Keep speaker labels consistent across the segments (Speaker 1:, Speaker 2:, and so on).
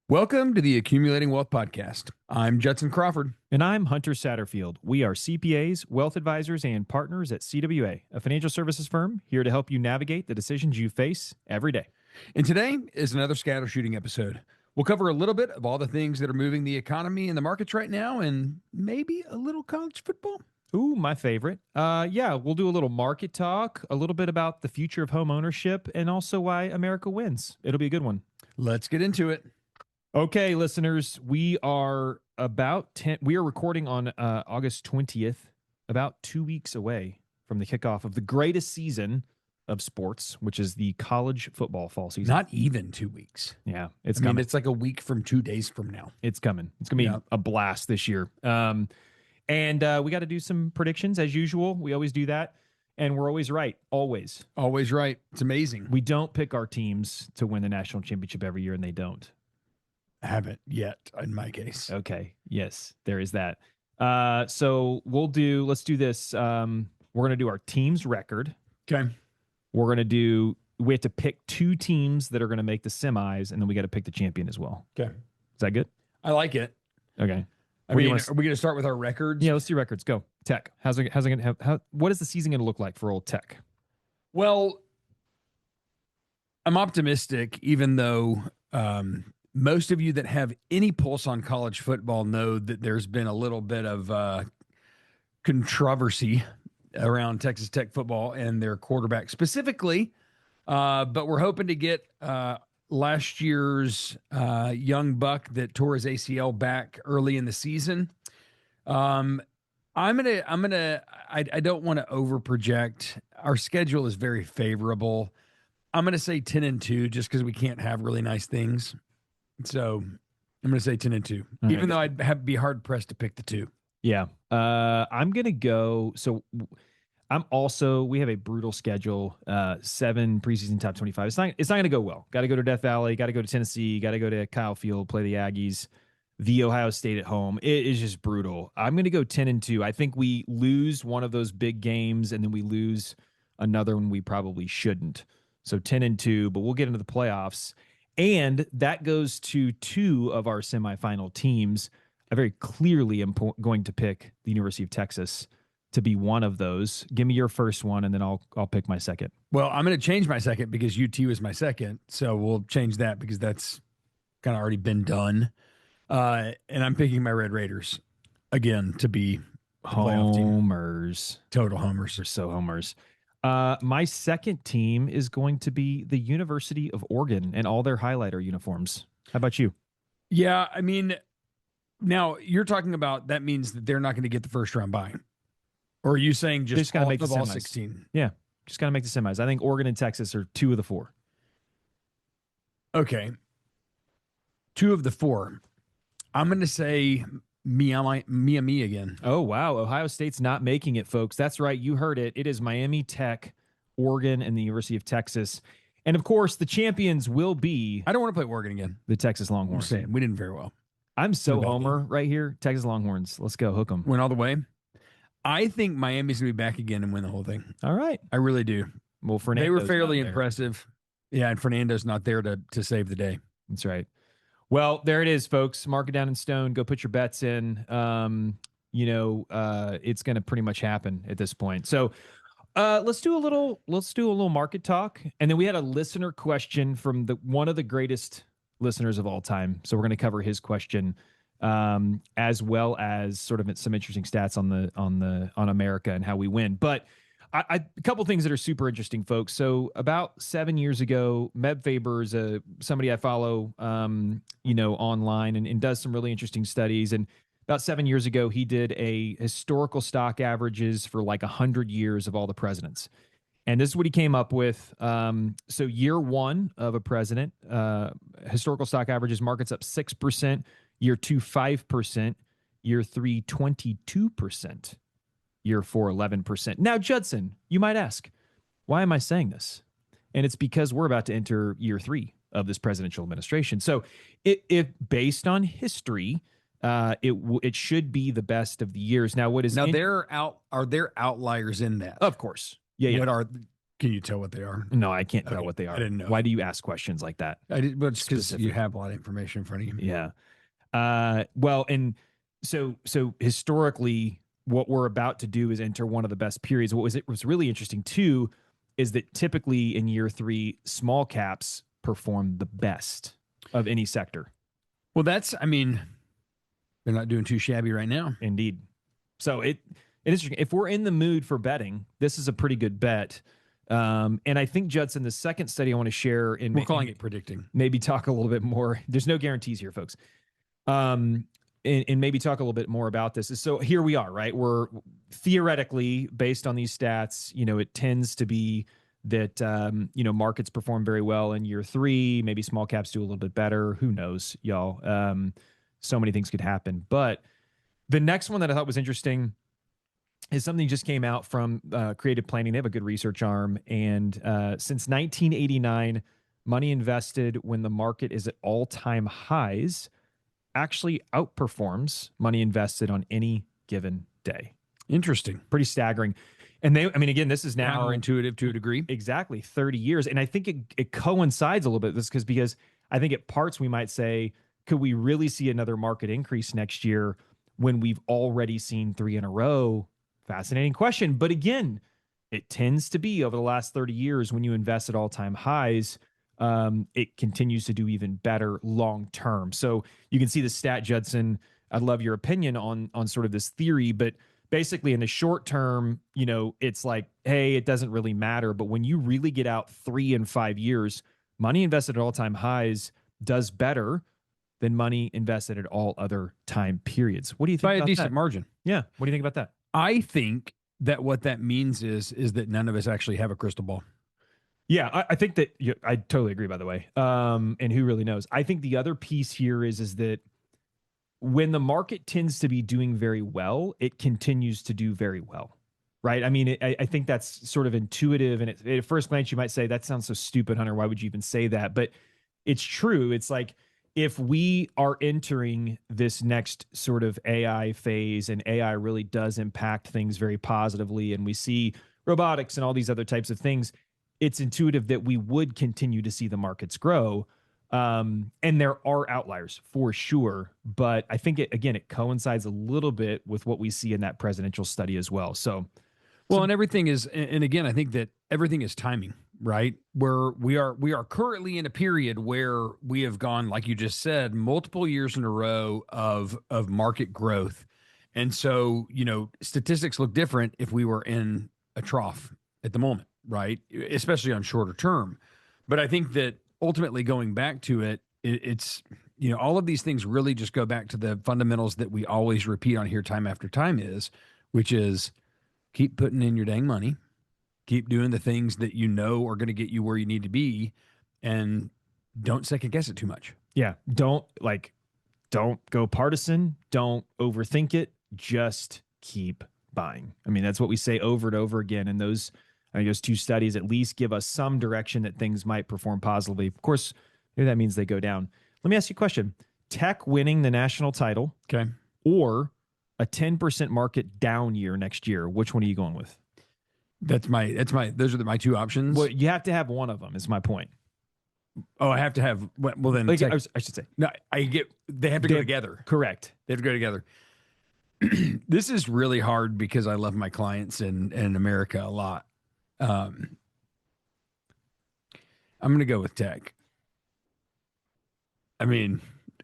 Speaker 1: Welcome to the Accumulating Wealth Podcast. I'm Judson Crawford.
Speaker 2: And I'm Hunter Satterfield. We are CPAs, wealth advisors, and partners at CWA, a financial services firm here to help you navigate the decisions you face every day.
Speaker 1: And today is another scattershooting episode. We'll cover a little bit of all the things that are moving the economy and the markets right now, and maybe a little college football.
Speaker 2: Ooh, my favorite. We'll do a little market talk, a little bit about the future of home ownership, and also why America wins. It'll be a good one.
Speaker 1: Let's get into it.
Speaker 2: Okay, listeners, we are recording on August 20th, about 2 weeks away from the kickoff of the greatest season of sports, which is the college football fall season.
Speaker 1: Not even 2 weeks.
Speaker 2: Yeah, it's coming.
Speaker 1: It's like a week from 2 days from now.
Speaker 2: It's coming. It's going to be a blast this year. And we got to do some predictions as usual. We always do that. And we're always right. Always.
Speaker 1: Always right. It's amazing.
Speaker 2: We don't pick our teams to win the national championship every year, and they don't.
Speaker 1: Haven't yet in my case.
Speaker 2: Okay. Yes, there is that. So let's do this. We're going to do our team's record.
Speaker 1: Okay.
Speaker 2: We have to pick two teams that are going to make the semis, and then we got to pick the champion as well.
Speaker 1: Okay.
Speaker 2: Is that good?
Speaker 1: I like it.
Speaker 2: Okay.
Speaker 1: Are we going to start with our records?
Speaker 2: Yeah, let's do records. Go. Tech. What is the season going to look like for old Tech?
Speaker 1: Well, I'm optimistic, even though, most of you that have any pulse on college football know that there's been a little bit of controversy around Texas Tech football and their quarterback specifically. But we're hoping to get last year's young buck that tore his ACL back early in the season. I don't want to over project. Our schedule is very favorable. I'm going to say 10-2 just because we can't have really nice things. So I'm going to say 10-2, even though I'd be hard pressed to pick the two.
Speaker 2: Yeah. I'm going to go. So we have a brutal schedule, 7 preseason top 25. It's not going to go well. Got to go to Death Valley, got to go to Tennessee, got to go to Kyle Field, play the Aggies, the Ohio State at home. It is just brutal. I'm going to go 10-2. I think we lose one of those big games and then we lose another one we probably shouldn't. So 10-2, but we'll get into the playoffs. And that goes to 2 of our semifinal teams. I very clearly am going to pick the University of Texas to be one of those. Give me your first one, and then I'll pick my second.
Speaker 1: Well, I'm going to change my second because UT was my second. So we'll change that because that's kind of already been done. And I'm picking my Red Raiders again to be
Speaker 2: homers.
Speaker 1: Total homers.
Speaker 2: They're so homers. My second team is going to be the University of Oregon and all their highlighter uniforms. How about you?
Speaker 1: Yeah, I mean, now you're talking about that means that they're not going to get the first round bye. Or are you saying just
Speaker 2: got to make the
Speaker 1: all
Speaker 2: semis.
Speaker 1: 16?
Speaker 2: Yeah, just got to make the semis. I think Oregon and Texas are 2 of the 4.
Speaker 1: Okay. 2 of the 4. I'm going to say me again.
Speaker 2: Oh, wow. Ohio State's not making it, folks. That's right. You heard it. It is Miami, Tech, Oregon, and the University of Texas. And, of course, the champions will be...
Speaker 1: I don't want to play Oregon again.
Speaker 2: The Texas Longhorns.
Speaker 1: I'm saying, we didn't very well.
Speaker 2: I'm so homer right here. Texas Longhorns. Let's go. Hook them.
Speaker 1: Went all the way. I think Miami's going to be back again and win the whole thing.
Speaker 2: All right.
Speaker 1: I really do.
Speaker 2: Well, Fernando's
Speaker 1: they were fairly impressive. Yeah, and Fernando's not there to save the day.
Speaker 2: That's right. Well, there it is, folks. Mark it down in stone. Go put your bets in. It's going to pretty much happen at this point. So let's do a little market talk. And then we had a listener question from one of the greatest listeners of all time. So we're going to cover his question, as well as sort of some interesting stats on America and how we win. But a couple things that are super interesting, folks. So about 7 years ago, Meb Faber is somebody I follow, online and does some really interesting studies. And about 7 years ago, he did a historical stock averages for like 100 years of all the presidents. And this is what he came up with. So year 1 of a president, historical stock averages, markets up 6%, year 2, 5%, year 3, 22%. Year 4, 11%. Now, Judson, you might ask, why am I saying this? And it's because we're about to enter year 3 of this presidential administration. So if based on history, it should be the best of the years. Now, are there outliers in that?
Speaker 1: Of course.
Speaker 2: Yeah.
Speaker 1: What are Can you tell what they are?
Speaker 2: No, I can't tell
Speaker 1: Okay,
Speaker 2: what they are.
Speaker 1: I didn't know.
Speaker 2: Why do you ask questions like that?
Speaker 1: I did, but it's because you
Speaker 2: Specific.
Speaker 1: have a lot of information in front of you.
Speaker 2: Yeah. Well, and so historically, what we're about to do is enter one of the best periods. Was really interesting too is that typically in year 3, small caps perform the best of any sector.
Speaker 1: Well, I mean, they're not doing too shabby right now.
Speaker 2: Indeed. So it is, if we're in the mood for betting, this is a pretty good bet. And I think, Judson, the second study I want to share
Speaker 1: We're calling it predicting.
Speaker 2: Maybe talk a little bit more. There's no guarantees here, folks. And maybe talk a little bit more about this. So here we are, right? We're theoretically, based on these stats, it tends to be that, markets perform very well in year 3, maybe small caps do a little bit better. Who knows, y'all? So many things could happen. But the next one that I thought was interesting is something that just came out from Creative Planning. They have a good research arm. And since 1989, money invested when the market is at all-time highs actually outperforms money invested on any given day.
Speaker 1: Interesting.
Speaker 2: Pretty staggering. And again, this is now
Speaker 1: counterintuitive to a degree.
Speaker 2: Exactly. 30 years. And I think it coincides a little bit with this because I think at parts we might say, could we really see another market increase next year when we've already seen 3 in a row? Fascinating question. But again, it tends to be over the last 30 years when you invest at all-time highs, it continues to do even better long term. So you can see the stat, Judson. I'd love your opinion on sort of this theory, but basically in the short term, it's like, hey, it doesn't really matter. But when you really get out 3 and 5 years, money invested at all-time highs does better than money invested at all other time periods. What do you think
Speaker 1: by
Speaker 2: about
Speaker 1: a decent
Speaker 2: that?
Speaker 1: margin?
Speaker 2: Yeah. What do you think about that?
Speaker 1: I think that what that means is that none of us actually have a crystal ball.
Speaker 2: Yeah, I think that I totally agree, by the way. And who really knows? I think the other piece here is that when the market tends to be doing very well, it continues to do very well, right? I mean, I think that's sort of intuitive. And at first glance, you might say, that sounds so stupid, Hunter. Why would you even say that? But it's true. It's like, if we are entering this next sort of AI phase and AI really does impact things very positively, and we see robotics and all these other types of things, it's intuitive that we would continue to see the markets grow. And there are outliers for sure. But I think, it coincides a little bit with what we see in that presidential study as well.
Speaker 1: And everything is, and again, I think that everything is timing, right? Where we are currently in a period where we have gone, like you just said, multiple years in a row of market growth. And so, statistics look different if we were in a trough at the moment, right? Especially on shorter term. But I think that ultimately going back to it's, all of these things really just go back to the fundamentals that we always repeat on here time after time which is keep putting in your dang money, keep doing the things that are going to get you where you need to be, and don't second guess it too much.
Speaker 2: Yeah. Don't go partisan. Don't overthink it. Just keep buying. I mean, that's what we say over and over again. And those 2 studies at least give us some direction that things might perform positively. Of course, maybe that means they go down. Let me ask you a question. Tech winning the national title,
Speaker 1: okay,
Speaker 2: or a 10% market down year next year. Which one are you going with?
Speaker 1: Those are my 2 options.
Speaker 2: Well, you have to have one of them, is my point.
Speaker 1: Oh, I have to have, well then,
Speaker 2: I should say.
Speaker 1: No, they have to go together.
Speaker 2: Correct.
Speaker 1: They have to go together. This is really hard because I love my clients in America a lot. I'm going to go with tech. I mean,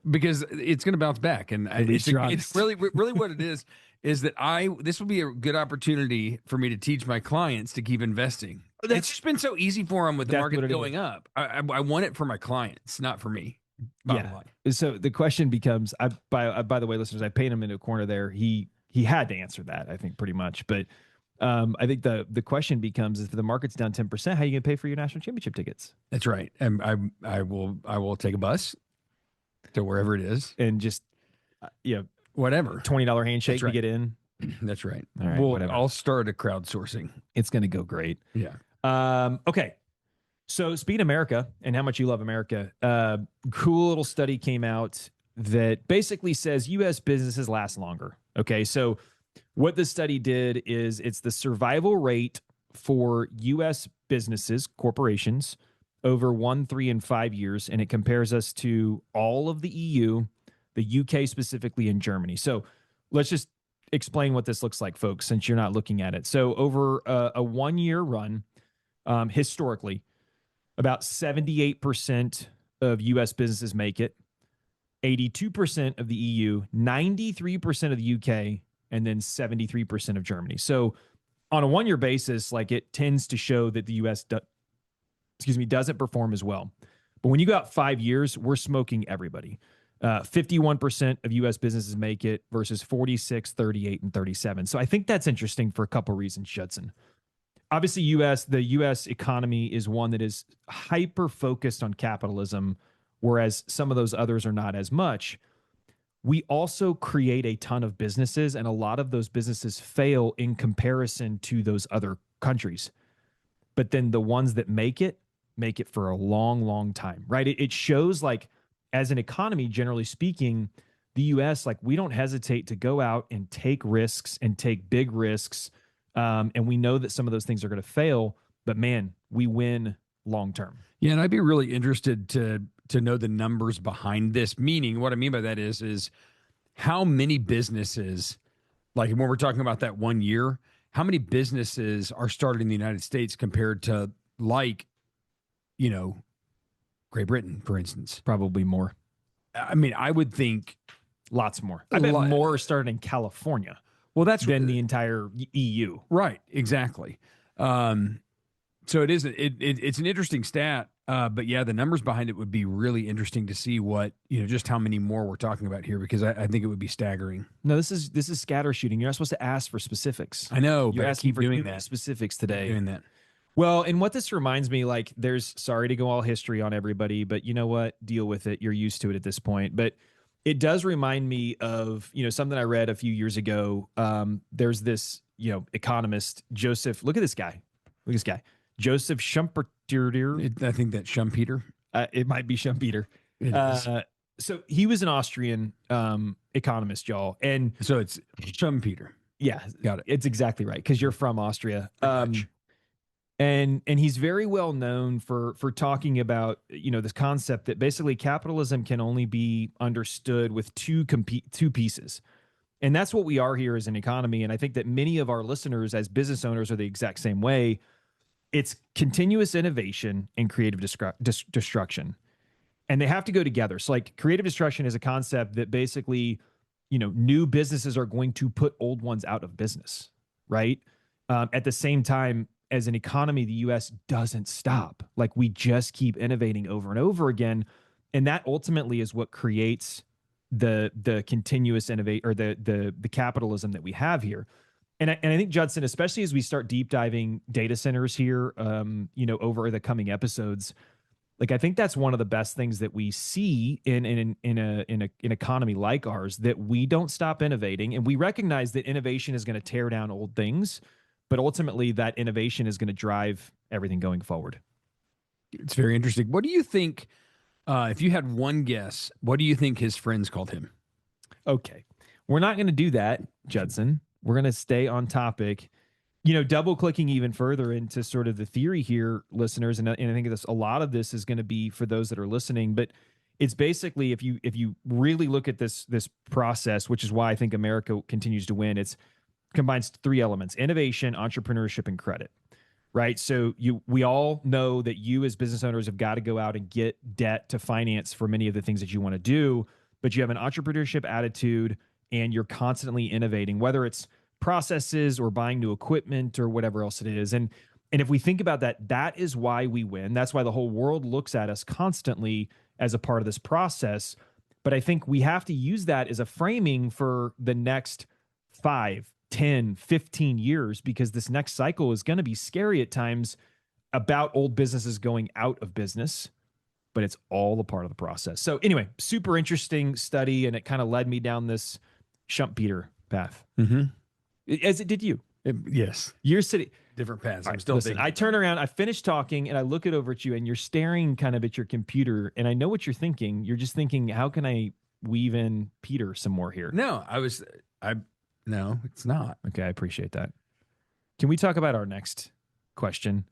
Speaker 1: because it's going to bounce back, and it's really what it is that this will be a good opportunity for me to teach my clients to keep investing. It's just been so easy for them with the market going up. I want it for my clients, not for me.
Speaker 2: Yeah. So the question becomes, by the way, listeners, I paint him into a corner there. He had to answer that, I think, pretty much. But I think the question becomes, if the market's down 10%, how are you going to pay for your national championship tickets?
Speaker 1: That's right. And I will take a bus to wherever it is
Speaker 2: and just
Speaker 1: whatever
Speaker 2: $20 handshake to get in.
Speaker 1: That's right.
Speaker 2: All right,
Speaker 1: I'll start a crowdsourcing.
Speaker 2: It's going to go great.
Speaker 1: Yeah.
Speaker 2: Okay. So speaking of America and how much you love America, cool little study came out that basically says U.S. businesses last longer. Okay. So what this study did is it's the survival rate for U.S. businesses, corporations, over 1, 3, and 5 years, and it compares us to all of the EU, the UK specifically, and Germany. So let's just explain what this looks like, folks, since you're not looking at it. So over a 1-year run, historically, about 78% of U.S. businesses make it, 82% of the EU, 93% of the UK, and then 73% of Germany. So on a 1-year basis, like, it tends to show that the U.S. doesn't perform as well. But when you go out 5 years, we're smoking everybody. 51% of U.S. businesses make it versus 46, 38, and 37. So I think that's interesting for a couple of reasons, Judson. Obviously, the U.S. economy is one that is hyper-focused on capitalism, whereas some of those others are not as much. We also create a ton of businesses, and a lot of those businesses fail in comparison to those other countries. But then the ones that make it for a long, long time, right? It shows, like, as an economy, generally speaking, the U.S., like, we don't hesitate to go out and take risks and take big risks. And we know that some of those things are going to fail, but man, we win long term.
Speaker 1: Yeah, and I'd be really interested to know the numbers behind this. Meaning, what I mean by that is how many businesses, like when we're talking about that 1 year, how many businesses are started in the United States compared to, like, Great Britain, for instance?
Speaker 2: Probably more.
Speaker 1: I mean, I would think
Speaker 2: lots more. I bet more are started in California.
Speaker 1: Well, that's
Speaker 2: than the entire EU.
Speaker 1: Right. Exactly. So it's an interesting stat. But yeah, the numbers behind it would be really interesting to see what, just how many more we're talking about here, because I think it would be staggering.
Speaker 2: No, this is scattershooting. You're not supposed to ask for specifics.
Speaker 1: I know,
Speaker 2: you're
Speaker 1: but
Speaker 2: asking for
Speaker 1: doing that.
Speaker 2: Specifics today.
Speaker 1: Doing that.
Speaker 2: Well, and what this reminds me, like, sorry to go all history on everybody, but you know what? Deal with it. You're used to it at this point. But it does remind me of, something I read a few years ago. There's this, economist, Joseph. Look at this guy. Joseph Schumpeter.
Speaker 1: I think that's Schumpeter.
Speaker 2: It might be Schumpeter. So he was an Austrian economist, y'all. And
Speaker 1: so it's Schumpeter.
Speaker 2: Yeah,
Speaker 1: got it.
Speaker 2: It's exactly right, because you're from Austria. And he's very well known for talking about, this concept that basically capitalism can only be understood with two pieces. And that's what we are here as an economy. And I think that many of our listeners as business owners are the exact same way. It's continuous innovation and creative destruction. And they have to go together. So, like, creative destruction is a concept that basically, new businesses are going to put old ones out of business, right? At the same time, as an economy, the U.S. doesn't stop. Like, we just keep innovating over and over again. And that ultimately is what creates the continuous innovate, or the capitalism that we have here. And I think, Judson, especially as we start deep diving data centers here, over the coming episodes, like, I think that's one of the best things that we see in an economy like ours, that we don't stop innovating, and we recognize that innovation is going to tear down old things, but ultimately that innovation is going to drive everything going forward.
Speaker 1: It's very interesting. What do you think, if you had one guess, what do you think his friends called him?
Speaker 2: Okay. We're not going to do that, Judson. We're going to stay on topic, double clicking even further into sort of the theory here, listeners. And I think a lot of this is going to be for those that are listening, but it's basically, if you really look at this process, which is why I think America continues to win, it's combines three elements: innovation, entrepreneurship, and credit, right? So we all know that you as business owners have got to go out and get debt to finance for many of the things that you want to do, but you have an entrepreneurship attitude and you're constantly innovating, whether it's processes or buying new equipment or whatever else it is. And if we think about that, that is why we win. That's why the whole world looks at us constantly as a part of this process. But I think we have to use that as a framing for the next 5, 10, 15 years, because this next cycle is going to be scary at times about old businesses going out of business, but it's all a part of the process. So anyway, super interesting study, and it kind of led me down this Schumpeter path.
Speaker 1: Mm-hmm.
Speaker 2: As it did you.
Speaker 1: Yes.
Speaker 2: You're sitting...
Speaker 1: Different paths.
Speaker 2: I'm still thinking. I turn around, I finish talking, and I look over at you, and you're staring kind of at your computer, and I know what you're thinking. You're just thinking, how can I weave in Peter some more here?
Speaker 1: No, no, it's not.
Speaker 2: Okay, I appreciate that. Can we talk about our next question.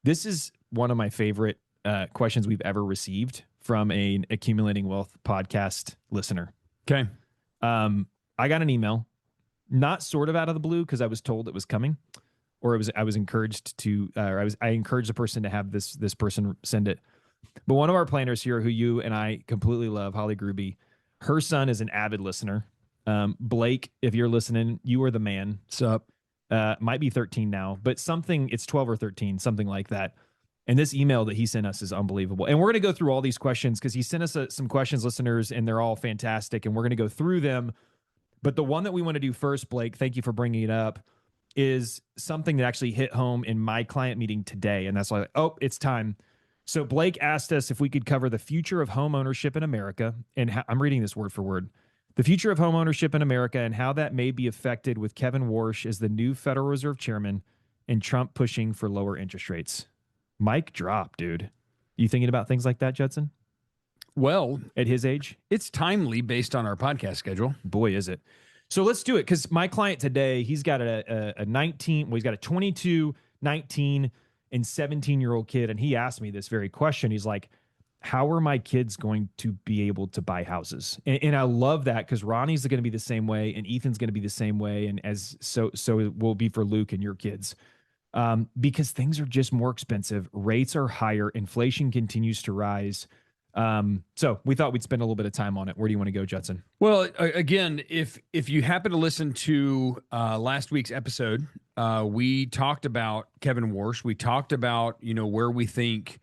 Speaker 2: This is one of my favorite questions we've ever received from an Accumulating Wealth podcast listener.
Speaker 1: Okay.
Speaker 2: I got an email, not sort of out of the blue, because I was told it was coming, or I was encouraged to, I encouraged the person to have this person send it. But one of our planners here, who you and I completely love, Holly Gruby, her son is an avid listener. Blake, if you're listening, you are the man.
Speaker 1: Sup?
Speaker 2: Might be 13 now, but it's 12 or 13, something like that. And this email that he sent us is unbelievable. And we're going to go through all these questions because he sent us some questions, listeners, and they're all fantastic. And we're going to go through them. But the one that we want to do first, Blake, thank you for bringing it up, is something that actually hit home in my client meeting today. And that's like, oh, it's time. So Blake asked us if we could cover the future of home ownership in America. And I'm reading this word for word. The future of home ownership in America and how that may be affected with Kevin Warsh as the new Federal Reserve chairman and Trump pushing for lower interest rates. Mic drop, dude. You thinking about things like that, Judson?
Speaker 1: Well,
Speaker 2: at his age?
Speaker 1: It's timely based on our podcast schedule.
Speaker 2: Boy, is it. So let's do it, because my client today, he's got a 19, well, he's got a 22, 19, and 17-year-old kid, and he asked me this very question. He's like, how are my kids going to be able to buy houses? And I love that, because Ronnie's going to be the same way, and Ethan's going to be the same way, and so it will be for Luke and your kids. Because things are just more expensive. Rates are higher. Inflation continues to rise. So we thought we'd spend a little bit of time on it. Where do you want to go, Judson?
Speaker 1: Well, again, if you happen to listen to last week's episode, we talked about Kevin Warsh. We talked about, where we think,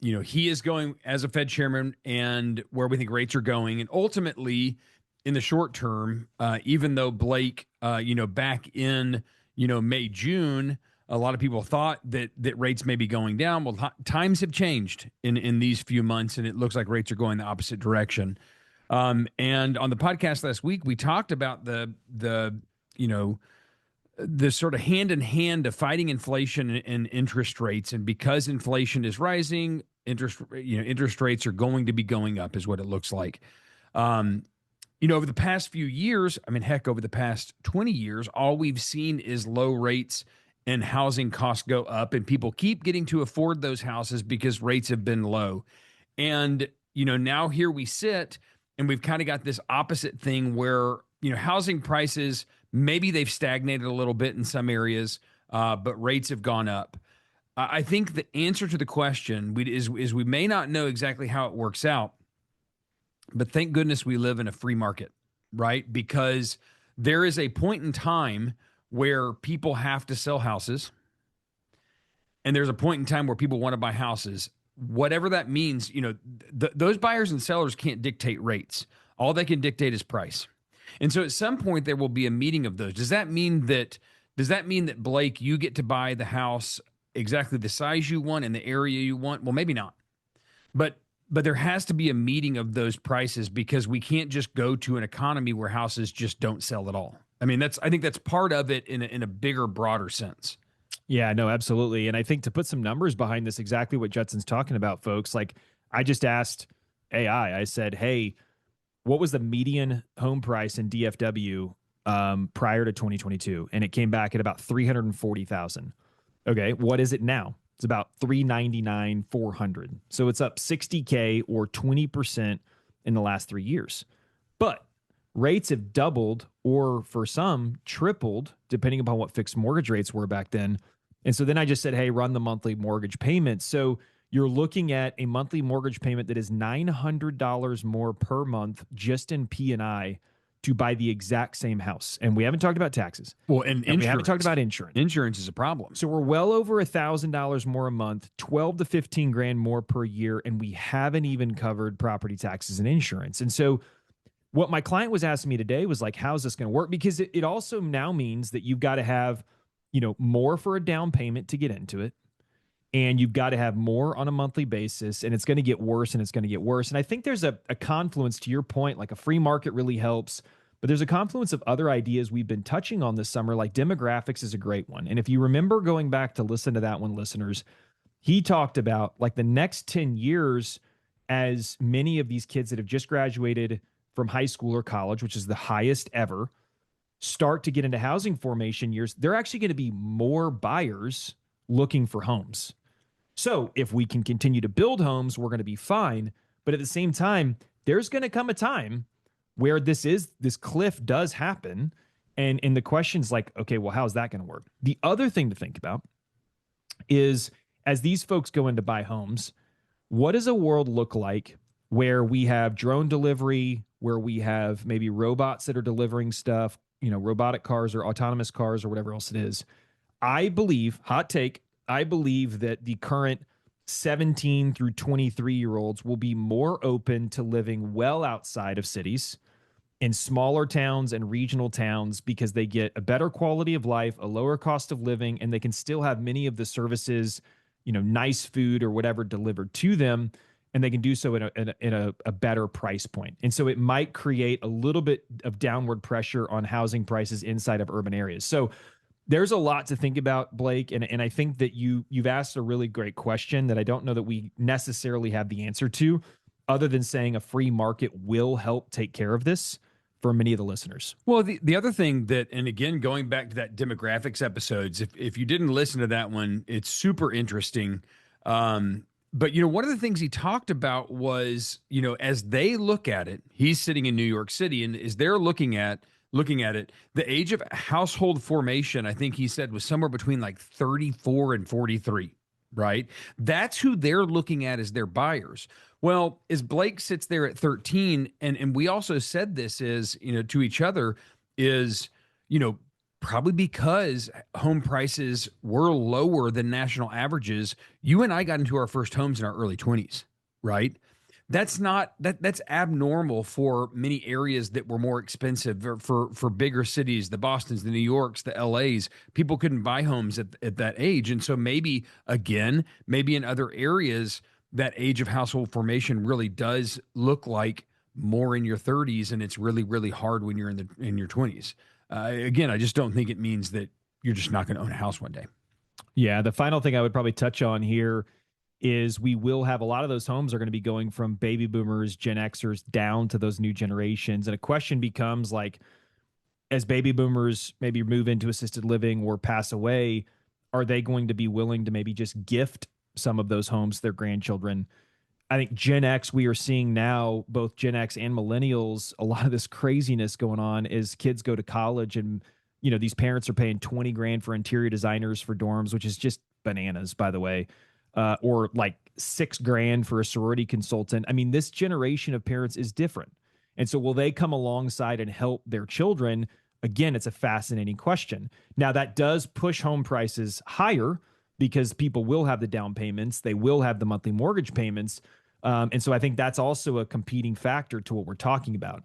Speaker 1: he is going as a Fed chairman and where we think rates are going. And ultimately, in the short term, even though Blake, back in, May, June, a lot of people thought that rates may be going down. Well, times have changed in these few months, and it looks like rates are going the opposite direction. And on the podcast last week, we talked about the sort of hand in hand of fighting inflation and interest rates. And because inflation is rising, interest rates are going to be going up, is what it looks like. Over the past few years, over the past 20 years, all we've seen is low rates and housing costs go up, and people keep getting to afford those houses because rates have been low. And, now here we sit, and we've kind of got this opposite thing where, housing prices, maybe they've stagnated a little bit in some areas, but rates have gone up. I think the answer to the question is we may not know exactly how it works out, but thank goodness we live in a free market, right? Because there is a point in time where people have to sell houses, and there's a point in time where people want to buy houses. Whatever that means, those buyers and sellers can't dictate rates. All they can dictate is price. And so at some point there will be a meeting of those. Does that mean that Blake, you get to buy the house exactly the size you want in the area you want? Well, maybe not. But there has to be a meeting of those prices, because we can't just go to an economy where houses just don't sell at all. I think that's part of it in a bigger, broader sense.
Speaker 2: Yeah, no, absolutely. And I think to put some numbers behind this, exactly what Judson's talking about, folks, like I just asked AI, I said, hey, what was the median home price in DFW prior to 2022? And it came back at about $340,000. Okay, what is it now? It's about $399,400. So it's up $60K or 20% in the last 3 years. But rates have doubled, or for some tripled, depending upon what fixed mortgage rates were back then. And so then I just said, hey, run the monthly mortgage payment. So you're looking at a monthly mortgage payment that is $900 more per month just in P&I to buy the exact same house. And we haven't talked about taxes.
Speaker 1: Well, and
Speaker 2: we haven't talked about insurance.
Speaker 1: Insurance is a problem.
Speaker 2: So we're well over $1,000 more a month, 12 to 15 grand more per year. And we haven't even covered property taxes and insurance. And so what my client was asking me today was like, how's this going to work? Because it also now means that you've got to have, more for a down payment to get into it. And you've got to have more on a monthly basis, and it's going to get worse and it's going to get worse. And I think there's a confluence, to your point, like a free market really helps, but there's a confluence of other ideas we've been touching on this summer, like demographics is a great one. And if you remember going back to listen to that one, listeners, he talked about like the next 10 years, as many of these kids that have just graduated from high school or college, which is the highest ever, start to get into housing formation years, there are actually going to be more buyers looking for homes. So if we can continue to build homes, we're going to be fine. But at the same time, there's going to come a time where this cliff does happen. And the question's like, okay, well, how's that going to work? The other thing to think about is as these folks go in to buy homes, what does a world look like where we have drone delivery, where we have maybe robots that are delivering stuff, robotic cars or autonomous cars or whatever else it is? I believe, hot take, I believe that the current 17 through 23-year-olds will be more open to living well outside of cities in smaller towns and regional towns because they get a better quality of life, a lower cost of living, and they can still have many of the services, nice food or whatever delivered to them, and they can do so in a better price point. And so it might create a little bit of downward pressure on housing prices inside of urban areas. So there's a lot to think about, Blake, and I think that you've asked a really great question that I don't know that we necessarily have the answer to, other than saying a free market will help take care of this for many of the listeners.
Speaker 1: Well, the other thing that, and again, going back to that demographics episodes, if you didn't listen to that one, it's super interesting. But, one of the things he talked about was, as they look at it, he's sitting in New York City, and as they're looking at it, the age of household formation, I think he said, was somewhere between like 34 and 43, right? That's who they're looking at as their buyers. Well, as Blake sits there at 13, and we also said this is, to each other, is, probably because home prices were lower than national averages, you and I got into our first homes in our early 20s, right? That's abnormal for many areas that were more expensive for bigger cities, the Bostons, the New Yorks, the LAs. People couldn't buy homes at that age. And so maybe in other areas, that age of household formation really does look like more in your 30s, and it's really, really hard when you're in your 20s. Again, I just don't think it means that you're just not going to own a house one day.
Speaker 2: Yeah, the final thing I would probably touch on here is we will have a lot of those homes are going to be going from baby boomers, Gen Xers down to those new generations. And a question becomes like, as baby boomers maybe move into assisted living or pass away, are they going to be willing to maybe just gift some of those homes to their grandchildren? I think Gen X, we are seeing now, both Gen X and millennials, a lot of this craziness going on as kids go to college and, these parents are paying 20 grand for interior designers for dorms, which is just bananas, by the way. Or like $6 grand for a sorority consultant. I mean, this generation of parents is different. And so will they come alongside and help their children? Again, it's a fascinating question. Now, that does push home prices higher because people will have the down payments. They will have the monthly mortgage payments. And so I think that's also a competing factor to what we're talking about.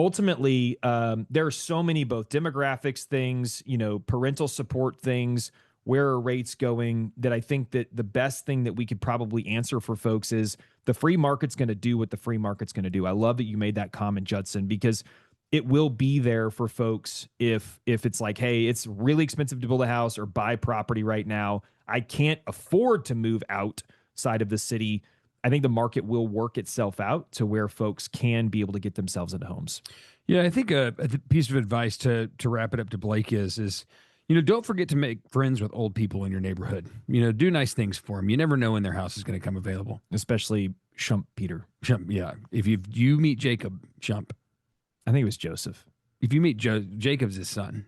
Speaker 2: Ultimately, there are so many both demographics things, parental support things, where are rates going, that I think that the best thing that we could probably answer for folks is the free market's going to do what the free market's going to do. I love that you made that comment, Judson, because it will be there for folks if it's like, hey, it's really expensive to build a house or buy property right now. I can't afford to move outside of the city. I think the market will work itself out to where folks can be able to get themselves into homes.
Speaker 1: Yeah, I think a piece of advice to wrap it up to Blake is don't forget to make friends with old people in your neighborhood. Do nice things for them. You never know when their house is going to come available.
Speaker 2: Especially Shump Peter.
Speaker 1: Shump, yeah. If you meet Jacob Shump.
Speaker 2: I think it was Joseph.
Speaker 1: If you meet Jacob's his son,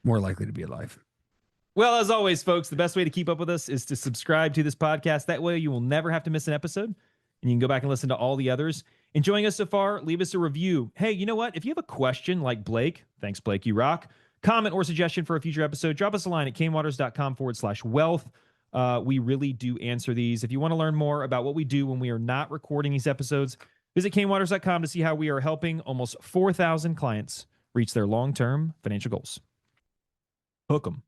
Speaker 1: more likely to be alive.
Speaker 2: Well, as always, folks, the best way to keep up with us is to subscribe to this podcast. That way you will never have to miss an episode, and you can go back and listen to all the others. Enjoying us so far? Leave us a review. Hey, you know what? If you have a question like Blake, thanks, Blake, you rock, comment or suggestion for a future episode, drop us a line at canewaters.com/wealth. We really do answer these. If you want to learn more about what we do when we are not recording these episodes, visit canewaters.com to see how we are helping almost 4,000 clients reach their long-term financial goals. Hook 'em.